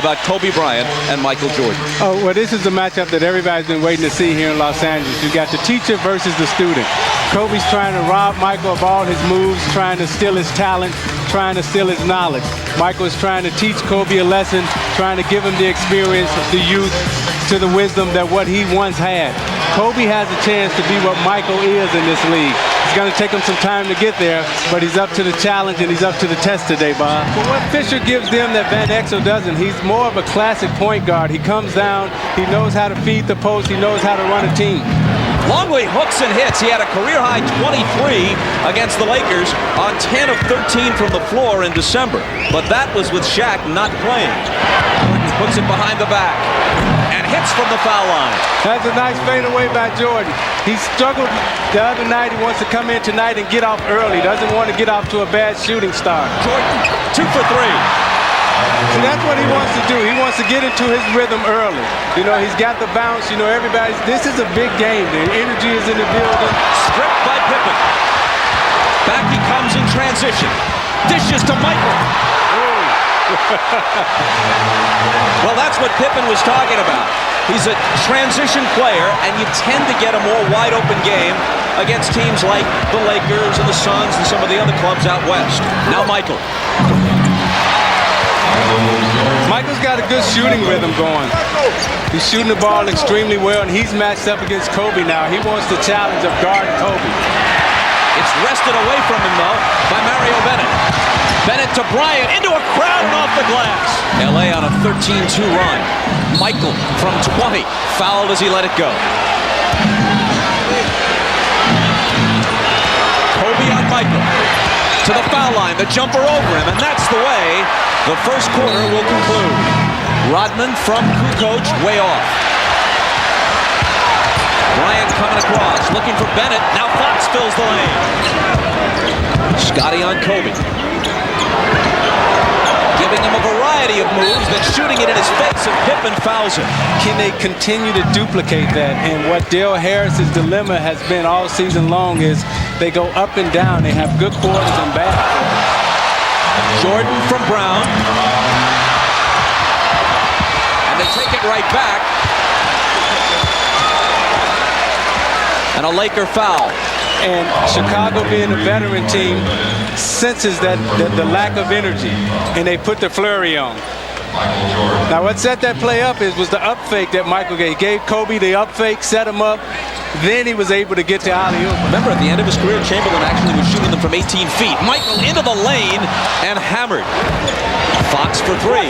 about Kobe Bryant and Michael Jordan. Oh, well, this is the matchup that everybody's been waiting to see here in Los Angeles. You got the teacher versus the student. Kobe's trying to rob Michael of all his moves, trying to steal his talent, trying to steal his knowledge. Michael is trying to teach Kobe a lesson, trying to give him the experience, the youth, to the wisdom that what he once had. Kobe has a chance to be what Michael is in this league. It's going to take him some time to get there, but he's up to the challenge and he's up to the test today, Bob. But what Fisher gives them that Van Exel doesn't, he's more of a classic point guard. He comes down, he knows how to feed the post, he knows how to run a team. Longley hooks and hits. He had a career-high 23 against the Lakers on 10 of 13 from the floor in December. But that was with Shaq not playing. Jordan puts it behind the back and hits from the foul line. That's a nice fadeaway by Jordan. He struggled the other night. He wants to come in tonight and get off early. Doesn't want to get off to a bad shooting start. Jordan, 2 for 3. So that's what he wants to do. He wants to get into his rhythm early. You know, he's got the bounce. You know, this is a big game. The energy is in the building. Stripped by Pippen. Back he comes in transition. Dishes to Michael. Well, that's what Pippen was talking about. He's a transition player, and you tend to get a more wide-open game against teams like the Lakers and the Suns and some of the other clubs out west. Now Michael. Michael's got a good shooting rhythm going. He's shooting the ball extremely well, and he's matched up against Kobe now. He wants the challenge of guarding Kobe. It's wrested away from him, though, by Mario Bennett. Bennett to Bryant, into a crowd and off the glass. L.A. on a 13-2 run. Michael from 20, fouled as he let it go. Kobe on Michael. To the foul line, the jumper over him, and that's the way the first quarter will conclude. Rodman from Kukoc, way off. Bryant coming across, looking for Bennett. Now Fox fills the lane. Scotty on Kobe. Giving him a variety of moves, then shooting it in his face, and Pippen fouls him. Can they continue to duplicate that? And what Dale Harris's dilemma has been all season long is they go up and down. They have good quarters and bad. Jordan from Brown. And they take it right back. And a Laker foul. And Chicago, being a veteran team, senses that the lack of energy, and they put the flurry on. Now, what set that play up was the up fake that Michael gave. He gave Kobe the up fake, set him up, then he was able to get to alley-oop. Remember, at the end of his career, Chamberlain actually was shooting them from 18 feet. Michael into the lane and hammered. Fox for 3.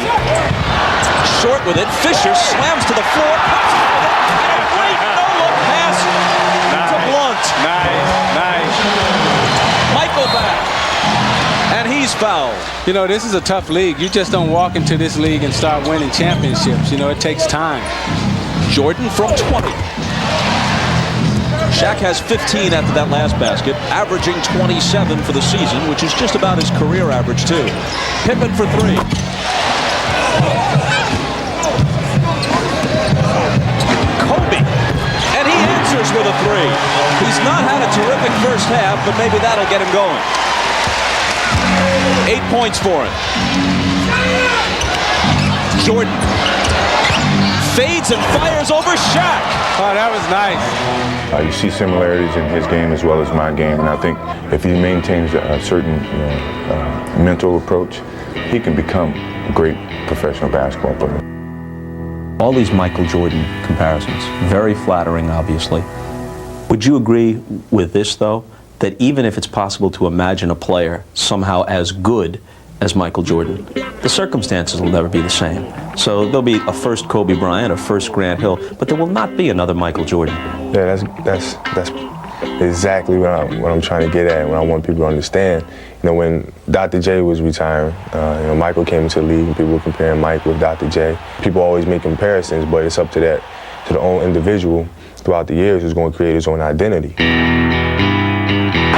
Short with it. Fisher slams to the floor. Puts it with it. And a great no-look pass to Blunt. Nice. Michael back. And he's fouled. You know, this is a tough league. You just don't walk into this league and start winning championships. You know, it takes time. Jordan from 20. Shaq has 15 after that last basket, averaging 27 for the season, which is just about his career average, too. Pippen for 3. Kobe. And he answers with a 3. He's not had a terrific first half, but maybe that'll get him going. 8 points for him. Jordan fades and fires over Shaq. Oh, that was nice. You see similarities in his game as well as my game, and I think if he maintains a certain mental approach, he can become a great professional basketball player. All these Michael Jordan comparisons, very flattering, obviously. Would you agree with this, though, that even if it's possible to imagine a player somehow as good as Michael Jordan, the circumstances will never be the same. So there'll be a first Kobe Bryant, a first Grant Hill, but there will not be another Michael Jordan. Yeah, that's exactly what I'm trying to get at, what I want people to understand. You know, when Dr. J was retiring, you know, Michael came into the league and people were comparing Mike with Dr. J. People always make comparisons, but it's up to the own individual throughout the years who's going to create his own identity.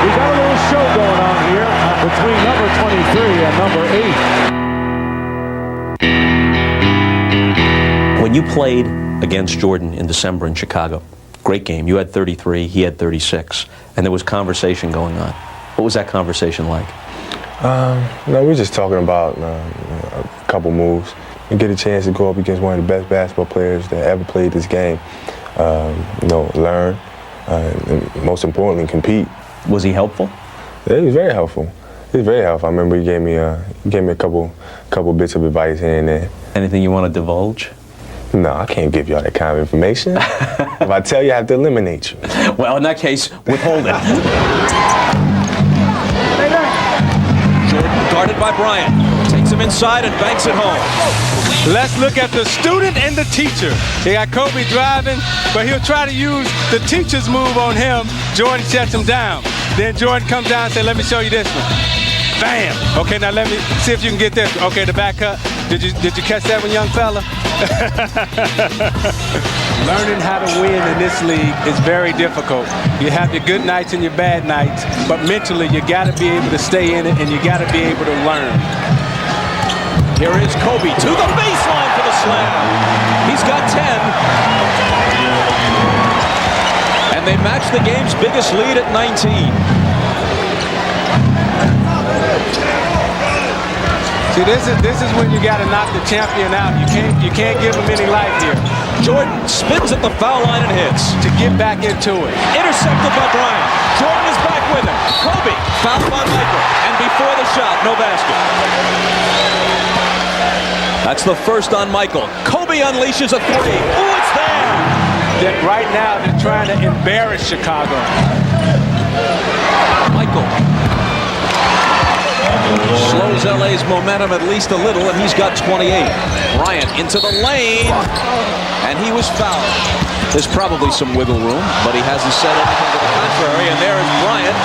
We've got a little show going on here between number 23 and number 8. When you played against Jordan in December in Chicago, great game. You had 33, he had 36, and there was conversation going on. What was that conversation like? No, we were just talking about a couple moves. get a chance to go up against one of the best basketball players that ever played this game. Learn, and most importantly, compete. Was he helpful? Yeah, he was very helpful. He was very helpful. I remember he gave me a couple bits of advice here and there. Anything you want to divulge? No, I can't give y'all that kind of information. If I tell you, I have to eliminate you. Well, in that case, withhold it. Jordan guarded by Bryant. Takes him inside and banks it home. Let's look at the student and the teacher. They got Kobe driving, but he'll try to use the teacher's move on him. Jordan shuts him down. Then Jordan comes down and says, let me show you this one. Bam! Okay, now let me see if you can get this. Okay, the back cut. Did you catch that one, young fella? Learning how to win in this league is very difficult. You have your good nights and your bad nights, but mentally you got to be able to stay in it and you got to be able to learn. Here is Kobe to the baseline for the slam. He's got 10. And they match the game's biggest lead at 19. See, this is when you got to knock the champion out. You can't give him any life here. Jordan spins at the foul line and hits. To get back into it. Intercepted by Bryant. Jordan is back with him. Kobe fouled by Michael. And before the shot, no basket. That's the first on Michael. Kobe unleashes a three. Oh, it's there. Right now, they're trying to embarrass Chicago. Michael slows LA's momentum at least a little, and he's got 28. Bryant into the lane, and he was fouled. There's probably some wiggle room, but he hasn't said anything to the contrary, and there is Bryant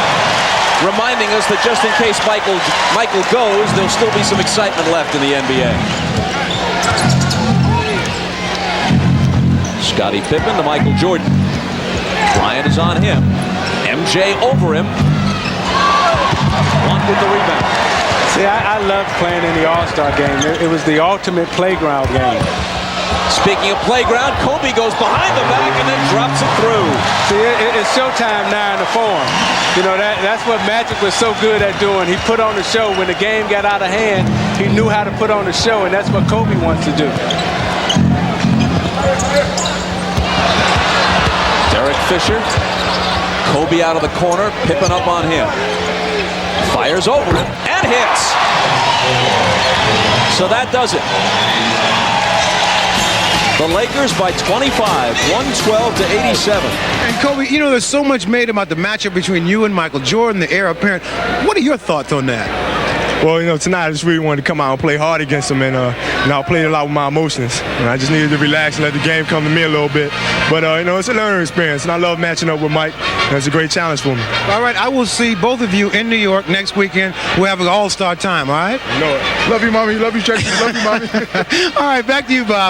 reminding us that just in case Michael goes, there'll still be some excitement left in the NBA. Scottie Pippen to Michael Jordan. Bryant is on him. MJ over him. One with the rebound. See, I loved playing in the All-Star game. It was the ultimate playground game. Speaking of playground, Kobe goes behind the back and then drops it through. See, it's showtime now in the Forum. You know, that's what Magic was so good at doing. He put on the show. When the game got out of hand, he knew how to put on the show, and that's what Kobe wants to do. Derek Fisher. Kobe out of the corner, Pippen up on him. Fires over it and hits. So that does it. The Lakers by 25, 112-87. And Kobe, you know, there's so much made about the matchup between you and Michael Jordan, the heir apparent. What are your thoughts on that? Well, you know, tonight I just really wanted to come out and play hard against him, and I played a lot with my emotions. And I just needed to relax and let the game come to me a little bit. But, you know, it's a learning experience, and I love matching up with Mike, and it's a great challenge for me. All right, I will see both of you in New York next weekend. We'll have an all-star time, all right? You know it. Love you, Mommy. Love you, Tracy. Love you, Mommy. All right, back to you, Bob.